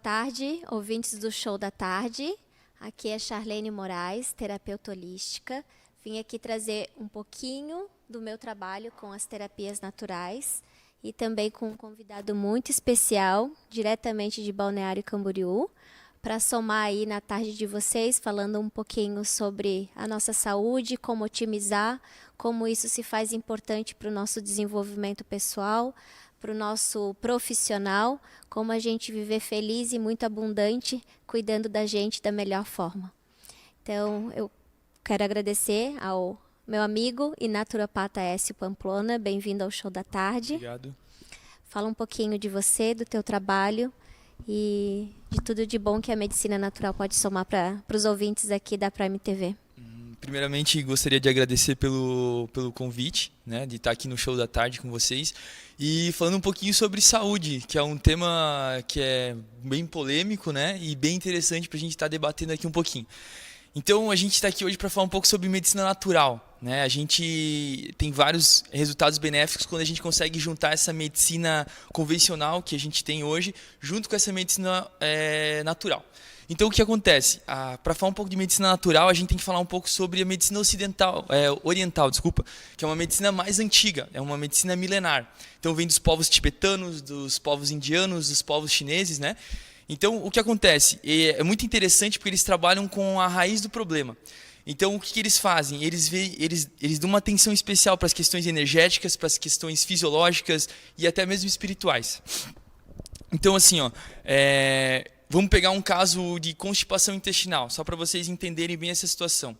tarde, ouvintes do Show da Tarde. Aqui é Charlene Moraes, terapeuta holística. Vim aqui trazer um pouquinho do meu trabalho com as terapias naturais e também com um convidado muito especial, diretamente de Balneário Camboriú, para somar aí na tarde de vocês, falando um pouquinho sobre a nossa saúde, como otimizar, como isso se faz importante para o nosso desenvolvimento pessoal, para o nosso profissional, como a gente viver feliz e muito abundante, cuidando da gente da melhor forma. Então, eu quero agradecer ao meu amigo e naturopata Écio Pamplona. Bem-vindo ao Show da Tarde. Obrigado. Fala um pouquinho de você, do teu trabalho e de tudo de bom que a medicina natural pode somar para os ouvintes aqui da Prime TV. Primeiramente, gostaria de agradecer pelo convite, né, de estar aqui no Show da Tarde com vocês e falando um pouquinho sobre saúde, que é um tema que é bem polêmico, né, e bem interessante para a gente estar debatendo aqui um pouquinho. Então, a gente está aqui hoje para falar um pouco sobre medicina natural, né? A gente tem vários resultados benéficos quando a gente consegue juntar essa medicina convencional que a gente tem hoje junto com essa medicina natural. Então, o que acontece? Para falar um pouco de medicina natural, a gente tem que falar um pouco sobre a medicina oriental, que é uma medicina mais antiga, é uma medicina milenar. Então, vem dos povos tibetanos, dos povos indianos, dos povos chineses, né? Então, o que acontece? É muito interessante porque eles trabalham com a raiz do problema. Então, o que eles fazem? Eles dão uma atenção especial para as questões energéticas, para as questões fisiológicas e até mesmo espirituais. Então, assim, vamos pegar um caso de constipação intestinal, só para vocês entenderem bem essa situação.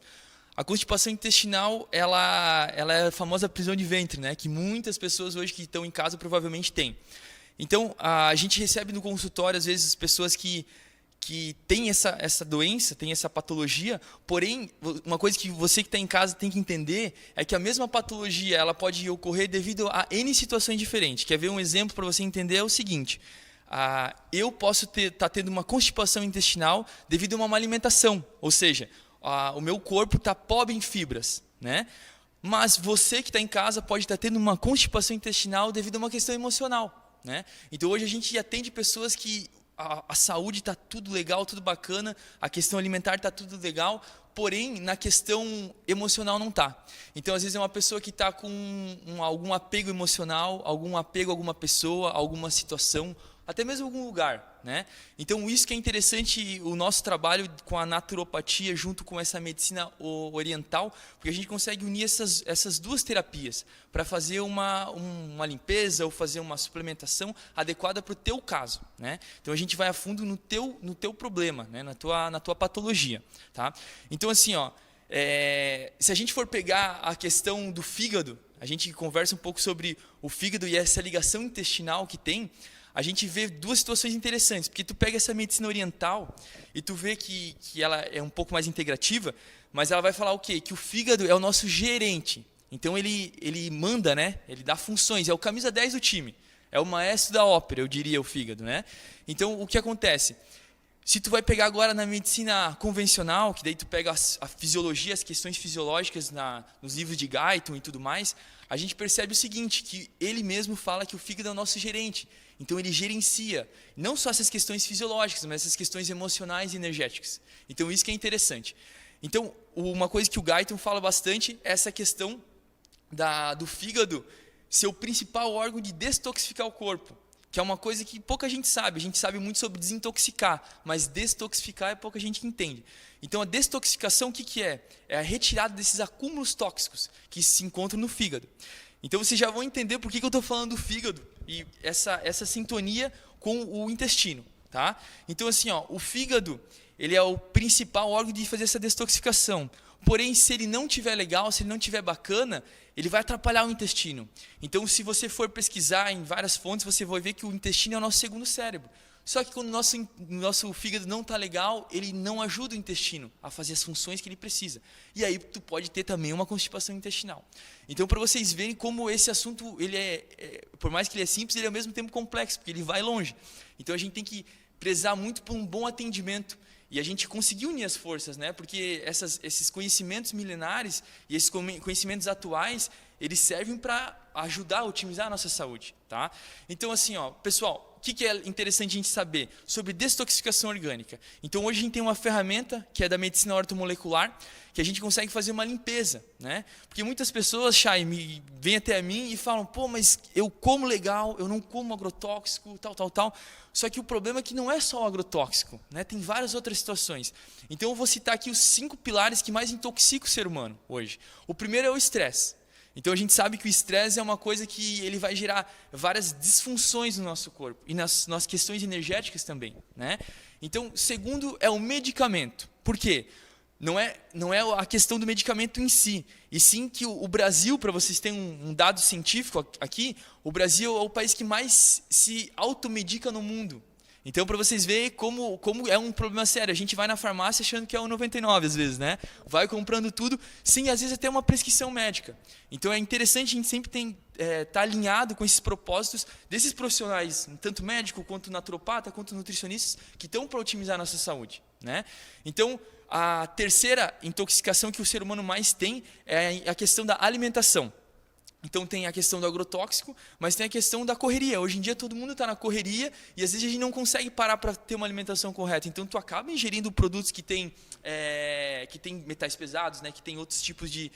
A constipação intestinal, ela é a famosa prisão de ventre, né? Que muitas pessoas hoje que estão em casa provavelmente têm. Então, a gente recebe no consultório, às vezes, pessoas que têm essa doença, têm essa patologia, porém, uma coisa que você que está em casa tem que entender é que a mesma patologia ela pode ocorrer devido a N situações diferentes. Quer ver um exemplo para você entender? É o seguinte, eu posso estar tendo uma constipação intestinal devido a uma má alimentação, ou seja, o meu corpo está pobre em fibras, né? Mas você que está em casa pode estar tendo uma constipação intestinal devido a uma questão emocional. Né? Então hoje a gente atende pessoas que a saúde está tudo legal, tudo bacana, a questão alimentar está tudo legal, porém na questão emocional não está. Então às vezes é uma pessoa que está com algum apego emocional, algum apego a alguma pessoa, alguma situação, até mesmo algum lugar, né? Então isso que é interessante, o nosso trabalho com a naturopatia junto com essa medicina oriental, porque a gente consegue unir essas duas terapias para fazer uma limpeza ou fazer uma suplementação adequada para o teu caso, né? Então a gente vai a fundo no teu problema, né? na tua patologia, tá? Então assim, se a gente for pegar a questão do fígado, a gente conversa um pouco sobre o fígado e essa ligação intestinal que tem. A gente vê duas situações interessantes, porque tu pega essa medicina oriental e tu vê que ela é um pouco mais integrativa, mas ela vai falar o quê? Que o fígado é o nosso gerente. Então ele manda, né? Ele dá funções, é o camisa 10 do time, é o maestro da ópera, eu diria, o fígado, né? Então o que acontece? Se tu vai pegar agora na medicina convencional, que daí tu pega a fisiologia, as questões fisiológicas nos livros de Guyton e tudo mais, a gente percebe o seguinte, que ele mesmo fala que o fígado é o nosso gerente. Então ele gerencia não só essas questões fisiológicas, mas essas questões emocionais e energéticas. Então isso que é interessante. Então uma coisa que o Guyton fala bastante é essa questão do fígado ser o principal órgão de destoxificar o corpo. Que é uma coisa que pouca gente sabe. A gente sabe muito sobre desintoxicar, mas destoxificar é pouca gente que entende. Então a destoxificação o que é? É a retirada desses acúmulos tóxicos que se encontram no fígado. Então vocês já vão entender por que eu estou falando do fígado e essa sintonia com o intestino. Tá? Então assim, o fígado ele é o principal órgão de fazer essa destoxificação. Porém, se ele não estiver legal, se ele não estiver bacana, ele vai atrapalhar o intestino. Então, se você for pesquisar em várias fontes, você vai ver que o intestino é o nosso segundo cérebro. Só que quando o nosso fígado não está legal, ele não ajuda o intestino a fazer as funções que ele precisa. E aí tu pode ter também uma constipação intestinal. Então, para vocês verem como esse assunto, por mais que ele é simples, ele é ao mesmo tempo complexo, porque ele vai longe. Então, a gente tem que prezar muito por um bom atendimento. E a gente conseguiu unir as forças, né? Porque esses conhecimentos milenares e esses conhecimentos atuais, eles servem para ajudar a otimizar a nossa saúde, tá? Então, assim, pessoal, o que é interessante a gente saber? Sobre detoxificação orgânica. Então, hoje a gente tem uma ferramenta, que é da medicina ortomolecular, que a gente consegue fazer uma limpeza, né? Porque muitas pessoas, Chay, vêm até a mim e falam, pô, mas eu como legal, eu não como agrotóxico, tal. Só que o problema é que não é só o agrotóxico, né? Tem várias outras situações. Então, eu vou citar aqui os 5 pilares que mais intoxicam o ser humano hoje. O primeiro é o estresse. Então, a gente sabe que o estresse é uma coisa que ele vai gerar várias disfunções no nosso corpo e nas questões energéticas também, né? Então, segundo é o medicamento. Por quê? Não é a questão do medicamento em si, e sim que o Brasil, para vocês terem um dado científico aqui, o Brasil é o país que mais se automedica no mundo. Então, para vocês verem como é um problema sério. A gente vai na farmácia achando que é o 99 às vezes, né? Vai comprando tudo, sem às vezes até uma prescrição médica. Então, é interessante a gente sempre tá alinhado com esses propósitos desses profissionais, tanto médico, quanto naturopata, quanto nutricionistas, que estão para otimizar a nossa saúde, né? Então, a terceira intoxicação que o ser humano mais tem é a questão da alimentação. Então tem a questão do agrotóxico, mas tem a questão da correria. Hoje em dia todo mundo está na correria e às vezes a gente não consegue parar para ter uma alimentação correta. Então tu acaba ingerindo produtos que tem metais pesados, né? Que tem outros tipos de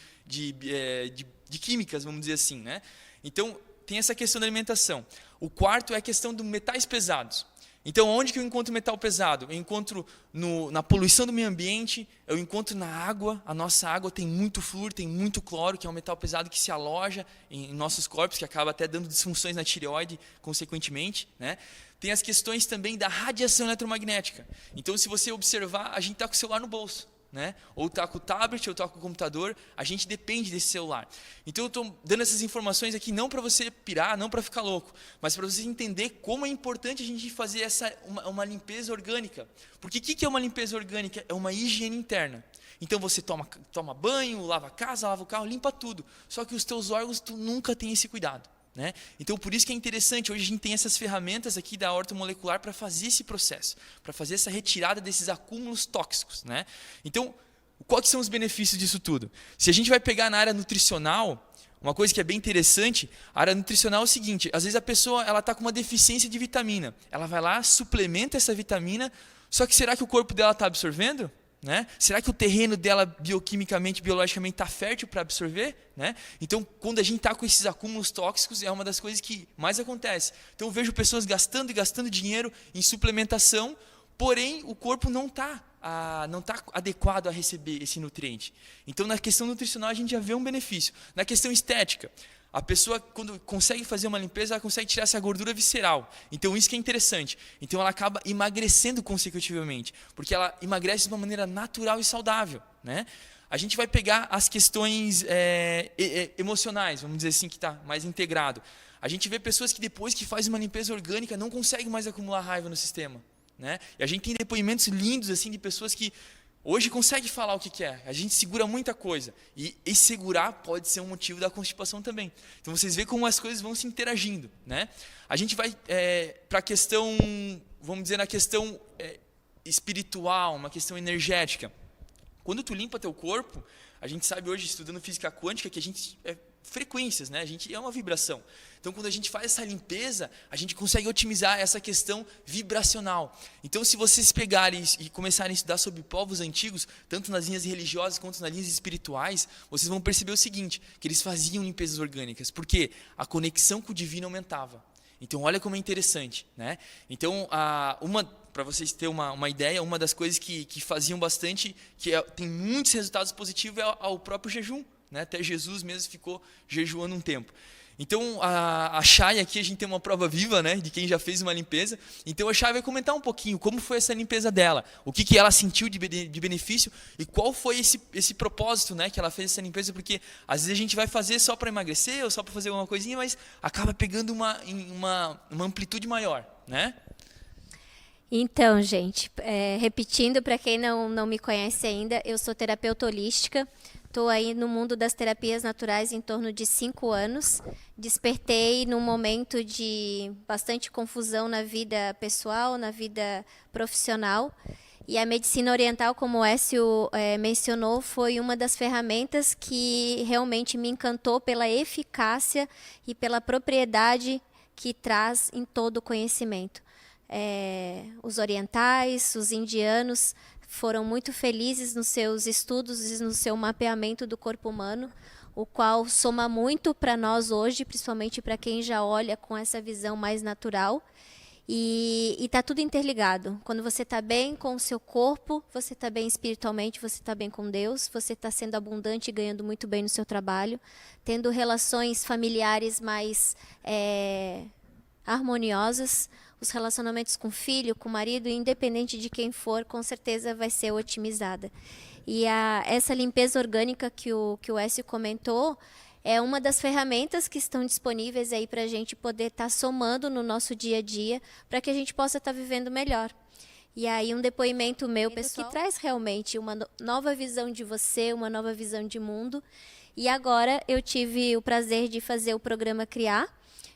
químicas, vamos dizer assim, né? Então tem essa questão da alimentação. O quarto é a questão dos metais pesados. Então, onde que eu encontro metal pesado? Eu encontro na poluição do meio ambiente, eu encontro na água. A nossa água tem muito flúor, tem muito cloro, que é um metal pesado que se aloja em nossos corpos, que acaba até dando disfunções na tireoide, consequentemente, né? Tem as questões também da radiação eletromagnética. Então, se você observar, a gente está com o celular no bolso, né? Ou está com o tablet, ou está com o computador, a gente depende desse celular. Então eu estou dando essas informações aqui não para você pirar, não para ficar louco, mas para você entender como é importante a gente fazer uma limpeza orgânica. Porque o que é uma limpeza orgânica? É uma higiene interna. Então você toma banho, lava a casa, lava o carro, limpa tudo. Só que os teus órgãos, tu nunca tem esse cuidado, né? Então, por isso que é interessante, hoje a gente tem essas ferramentas aqui da ortomolecular para fazer esse processo, para fazer essa retirada desses acúmulos tóxicos, né? Então, quais são os benefícios disso tudo? Se a gente vai pegar na área nutricional, uma coisa que é bem interessante, a área nutricional é o seguinte, às vezes a pessoa está com uma deficiência de vitamina, ela vai lá, suplementa essa vitamina, só que será que o corpo dela está absorvendo? Né? Será que o terreno dela bioquimicamente, biologicamente está fértil para absorver? Né? Então, quando a gente está com esses acúmulos tóxicos, é uma das coisas que mais acontece. Então, eu vejo pessoas gastando e gastando dinheiro em suplementação, porém, o corpo não está adequado a receber esse nutriente. Então, na questão nutricional, a gente já vê um benefício. Na questão estética, a pessoa, quando consegue fazer uma limpeza, ela consegue tirar essa gordura visceral. Então, isso que é interessante. Então, ela acaba emagrecendo consecutivamente, porque ela emagrece de uma maneira natural e saudável, né? A gente vai pegar as questões emocionais, vamos dizer assim, que está mais integrado. A gente vê pessoas que depois que faz uma limpeza orgânica, não conseguem mais acumular raiva no sistema, né? E a gente tem depoimentos lindos assim de pessoas que hoje consegue falar o que é. A gente segura muita coisa. E segurar pode ser um motivo da constipação também. Então vocês veem como as coisas vão se interagindo, né? A gente vai para a questão, vamos dizer, na questão espiritual, uma questão energética. Quando tu limpa teu corpo, a gente sabe hoje, estudando física quântica, que a gente frequências, né? A gente é uma vibração. Então, quando a gente faz essa limpeza, a gente consegue otimizar essa questão vibracional. Então, se vocês pegarem e começarem a estudar sobre povos antigos, tanto nas linhas religiosas quanto nas linhas espirituais, vocês vão perceber o seguinte, que eles faziam limpezas orgânicas, porque a conexão com o divino aumentava. Então, olha como é interessante, né? Então, para vocês terem uma ideia, uma das coisas que faziam bastante, tem muitos resultados positivos, é o próprio jejum. Né? Até Jesus mesmo ficou jejuando um tempo. Então, a Chay aqui, a gente tem uma prova viva, né, de quem já fez uma limpeza. Então, a Chay vai comentar um pouquinho como foi essa limpeza dela, o que ela sentiu de benefício e qual foi esse propósito, né, que ela fez essa limpeza, porque às vezes a gente vai fazer só para emagrecer ou só para fazer alguma coisinha, mas acaba pegando uma amplitude maior, né? Então, gente, repetindo, para quem não me conhece ainda, eu sou terapeuta holística. Estou aí no mundo das terapias naturais em torno de 5 anos. Despertei num momento de bastante confusão na vida pessoal, na vida profissional. E a medicina oriental, como o Écio mencionou, foi uma das ferramentas que realmente me encantou pela eficácia e pela propriedade que traz em todo o conhecimento. Os orientais, os indianos foram muito felizes nos seus estudos e no seu mapeamento do corpo humano, o qual soma muito para nós hoje, principalmente para quem já olha com essa visão mais natural. E está tudo interligado. Quando você está bem com o seu corpo, você está bem espiritualmente, você está bem com Deus, você está sendo abundante e ganhando muito bem no seu trabalho, tendo relações familiares mais harmoniosas, os relacionamentos com o filho, com o marido, independente de quem for, com certeza vai ser otimizada. E essa limpeza orgânica que o Écio comentou é uma das ferramentas que estão disponíveis aí para a gente poder estar somando no nosso dia a dia, para que a gente possa estar vivendo melhor. E aí um depoimento meu, pessoal, que traz realmente uma nova visão de você, uma nova visão de mundo. E agora eu tive o prazer de fazer o programa Criar,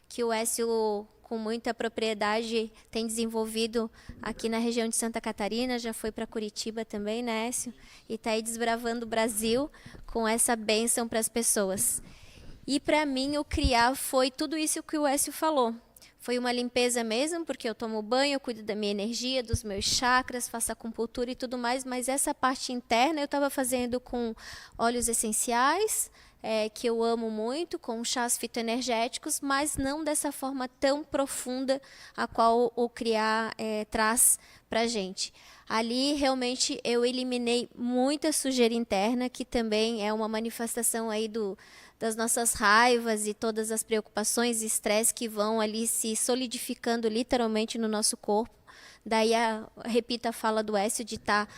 que o Écio, com muita propriedade, tem desenvolvido aqui na região de Santa Catarina, já foi para Curitiba também, né, Écio? E está aí desbravando o Brasil com essa bênção para as pessoas. E para mim o Criar foi tudo isso que o Écio falou. Foi uma limpeza mesmo, porque eu tomo banho, eu cuido da minha energia, dos meus chakras, faço acupuntura e tudo mais, mas essa parte interna eu estava fazendo com óleos essenciais, que eu amo muito, com chás fitoenergéticos, mas não dessa forma tão profunda a qual o Criar traz para a gente. Ali, realmente, eu eliminei muita sujeira interna, que também é uma manifestação aí das nossas raivas e todas as preocupações e estresse que vão ali se solidificando literalmente no nosso corpo. Daí, repito a fala do Écio, de estar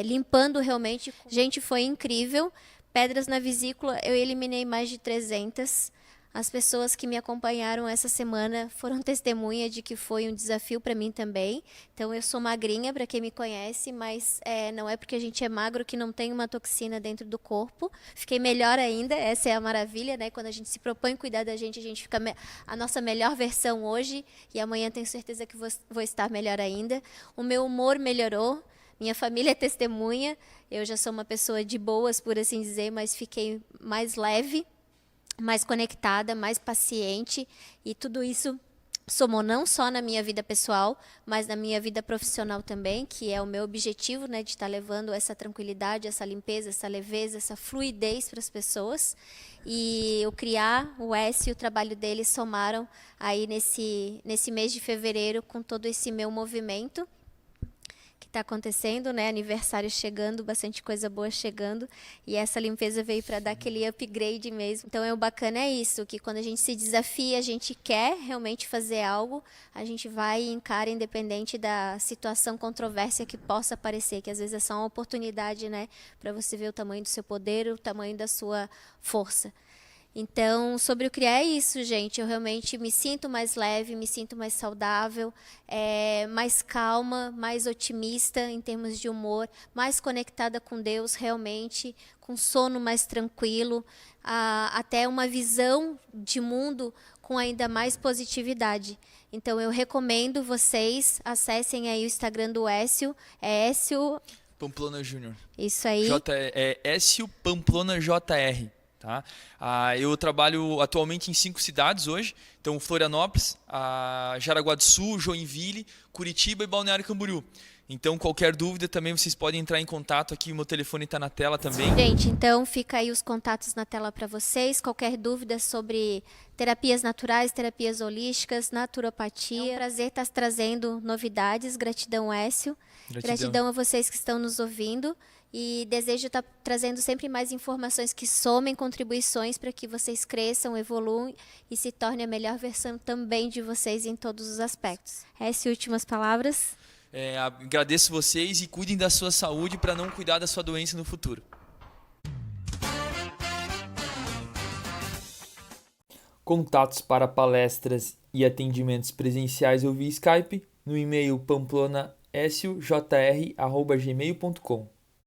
limpando realmente. Gente, foi incrível. Pedras na vesícula, eu eliminei mais de 300. As pessoas que me acompanharam essa semana foram testemunha de que foi um desafio para mim também. Então, eu sou magrinha, para quem me conhece, mas não é porque a gente é magro que não tem uma toxina dentro do corpo. Fiquei melhor ainda, essa é a maravilha, né? Quando a gente se propõe cuidar da gente fica a nossa melhor versão hoje, e amanhã tenho certeza que vou estar melhor ainda. O meu humor melhorou. Minha família é testemunha, eu já sou uma pessoa de boas, por assim dizer, mas fiquei mais leve, mais conectada, mais paciente, e tudo isso somou não só na minha vida pessoal, mas na minha vida profissional também, que é o meu objetivo, né, de estar levando essa tranquilidade, essa limpeza, essa leveza, essa fluidez para as pessoas. E o Criar, o Écio e o trabalho dele somaram aí nesse mês de fevereiro com todo esse meu movimento que está acontecendo, né? Aniversário chegando, bastante coisa boa chegando, e essa limpeza veio para dar aquele upgrade mesmo. Então, o bacana é isso, que quando a gente se desafia, a gente quer realmente fazer algo, a gente vai e encara, independente da situação controversa que possa aparecer, que às vezes é só uma oportunidade, né, para você ver o tamanho do seu poder, o tamanho da sua força. Então, sobre o Criar é isso, gente. Eu realmente me sinto mais leve, me sinto mais saudável, mais calma, mais otimista em termos de humor, mais conectada com Deus realmente, com sono mais tranquilo, até uma visão de mundo com ainda mais positividade. Então, eu recomendo vocês acessem aí o Instagram do Écio, Écio Pamplona Júnior. Isso aí. Écio Pamplona JR. Tá? Eu trabalho atualmente em 5 cidades hoje, então Florianópolis, Jaraguá do Sul, Joinville, Curitiba e Balneário Camboriú. Então, qualquer dúvida também vocês podem entrar em contato aqui, o meu telefone está na tela também. Gente, então fica aí os contatos na tela para vocês. Qualquer dúvida sobre terapias naturais, terapias holísticas, naturopatia. É um prazer estar trazendo novidades. Gratidão, Écio. Gratidão a vocês que estão nos ouvindo. E desejo estar trazendo sempre mais informações que somem contribuições para que vocês cresçam, evoluam e se tornem a melhor versão também de vocês em todos os aspectos. Essas últimas palavras. Agradeço vocês e cuidem da sua saúde para não cuidar da sua doença no futuro. Contatos para palestras e atendimentos presenciais ou via Skype no e-mail pamplonasjr@gmail.com.